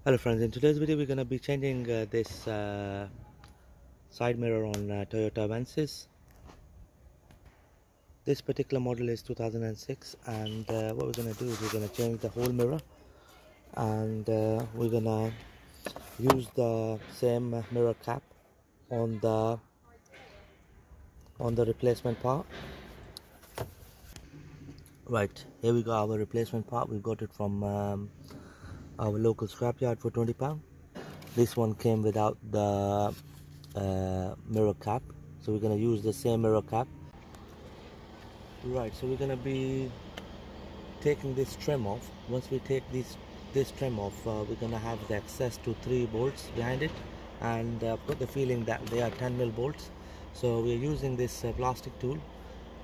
Hello friends, in today's video we're going to be changing this side mirror on Toyota Avensis. This particular model is 2006 and what we're going to do is we're going to change the whole mirror, and we're going to use the same mirror cap on the replacement part. Right, here we go, our replacement part. We got it from our local scrapyard for £20. This one came without the mirror cap, so we're going to use the same mirror cap. Right, so we're going to be taking this trim off. Once we take this trim off, we're going to have the access to 3 bolts behind it, and I've got the feeling that they are 10mm bolts. So we're using this plastic tool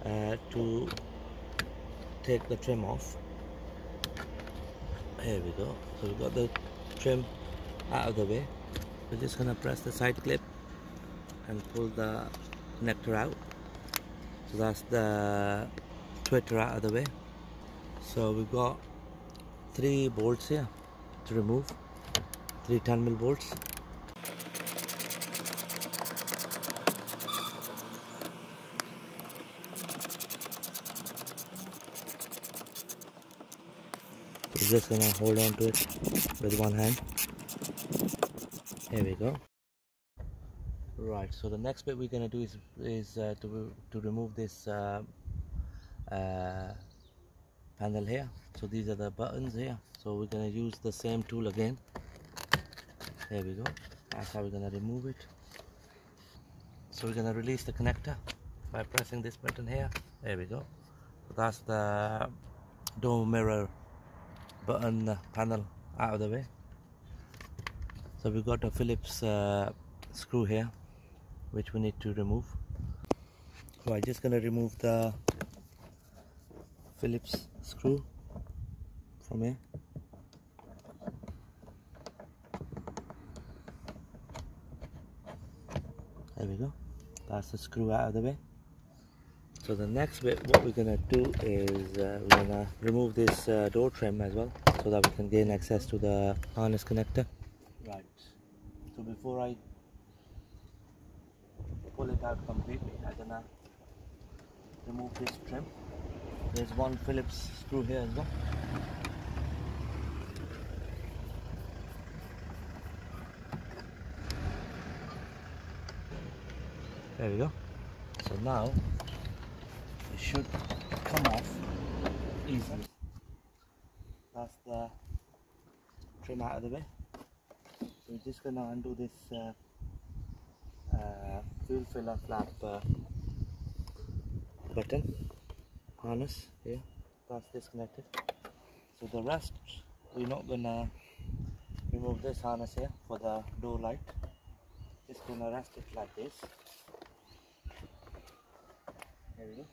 to take the trim off. Here we go. So we've got the trim out of the way. We're just going to press the side clip and pull the connector out. So that's the twitter out of the way. So we've got 3 bolts here to remove, 3 10mm bolts. We're just going to hold on to it with one hand. Here we go. Right, so the next bit we're going to do is to remove this panel here. So these are the buttons here, so we're going to use the same tool again. There we go. That's how we're going to remove it. So we're going to release the connector by pressing this button here. There we go. So that's the door mirror button panel out of the way. So we've got a Phillips screw here which we need to remove. So I'm just going to remove the Phillips screw from here. There we go. That's the screw out of the way. So the next bit, what we're going to do is we're going to remove this door trim as well, so that we can gain access to the harness connector. Right, so before I pull it out completely, I'm going to remove this trim. There's one Phillips screw here as well. There we go. So now it should come off easily. That's the trim out of the way. So we're just going to undo this fuel filler flap button harness here. That's disconnected. So the rest, we're not going to remove this harness here for the door light. Just going to rest it like this. There we go.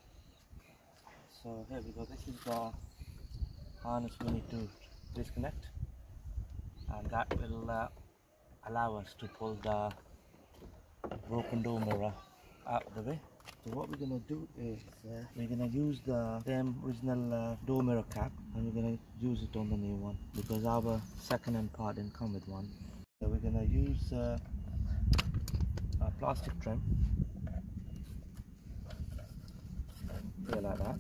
So here we go. This is the harness we need to disconnect, and that will allow us to pull the broken door mirror out of the way. So what we're going to do is we're going to use the same original door mirror cap, and we're going to use it on the new one because our second-hand part didn't come with one. So we're going to use a plastic trim here like that.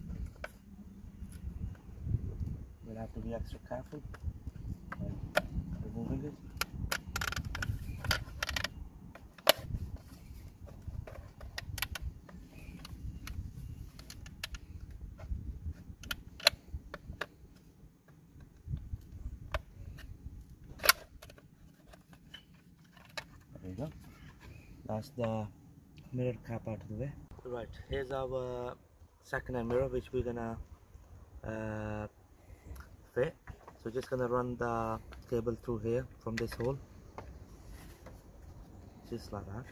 We'll have to be extra careful when removing it. There you go. That's the mirror cap out of the way. Right, here's our second-hand mirror which we're gonna fit. So just gonna run the cable through here from this hole, just like that.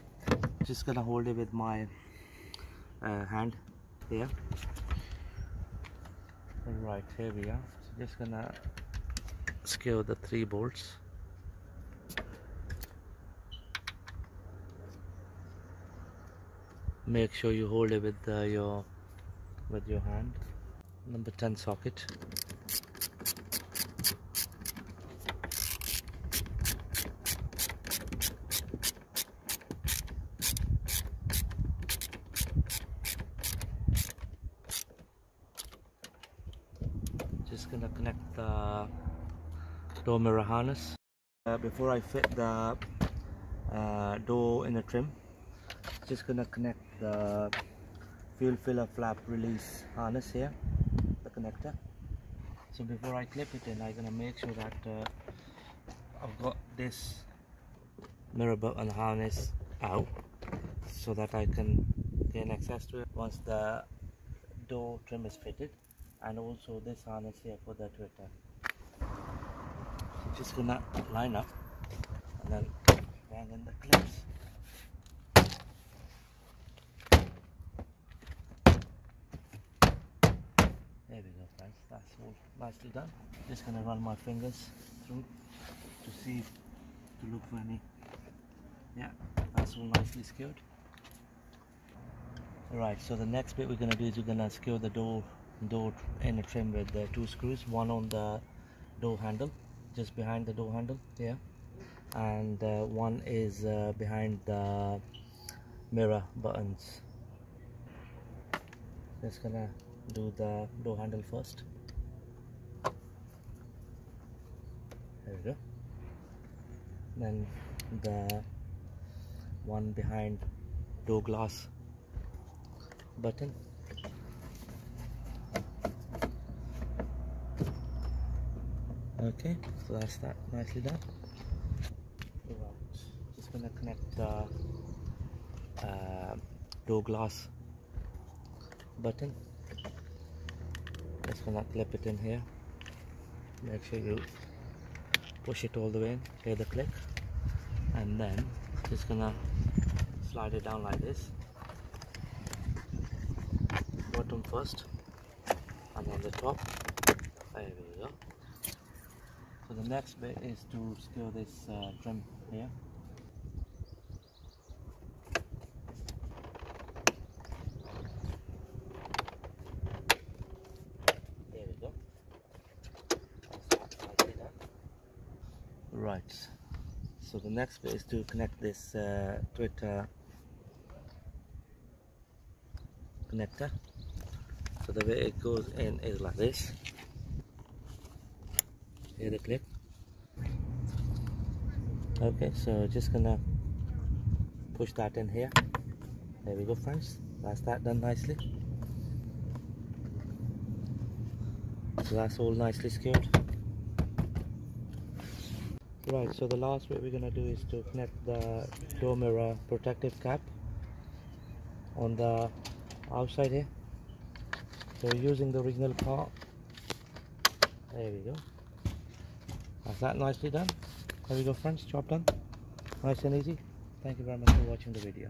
Just gonna hold it with my hand here. Right, here we are. So just gonna screw the 3 bolts. Make sure you hold it with your hand. Number 10 socket. gonna connect the door mirror harness. Before I fit the door inner trim, just gonna connect the fuel filler flap release harness here, the connector. So before I clip it in, I'm gonna make sure that I've got this mirror button harness out so that I can gain access to it once the door trim is fitted, and also this harness here for the Twitter. So just gonna line up and then bang in the clips. There we go, friends, that's all nicely done. Just gonna run my fingers through to see, to look for any. Yeah, that's all nicely secured. Alright, so the next bit we're gonna do is we're gonna secure the door inner trim with the 2 screws, one on the door handle, just behind the door handle here, and one is behind the mirror buttons. Just gonna do the door handle first. There we go. Then the one behind door glass button. Okay, so that's that nicely done. Right, just gonna connect the door glass button. Just gonna clip it in here. Make sure you push it all the way in, hear the click, and then just gonna slide it down like this, bottom first and on the top. There we go. So the next bit is to secure this trim here. There we go. Right, so the next bit is to connect this Twitter connector. So the way it goes in is like this. Hear the click. Okay, so just gonna push that in here. There we go, friends, that's that done nicely. So that's all nicely secured. Right, so the last bit we're gonna do is to connect the door mirror protective cap on the outside here. So using the original part. There we go. That's that nicely done. There we go, friends, job done. Nice and easy. Thank you very much for watching the video.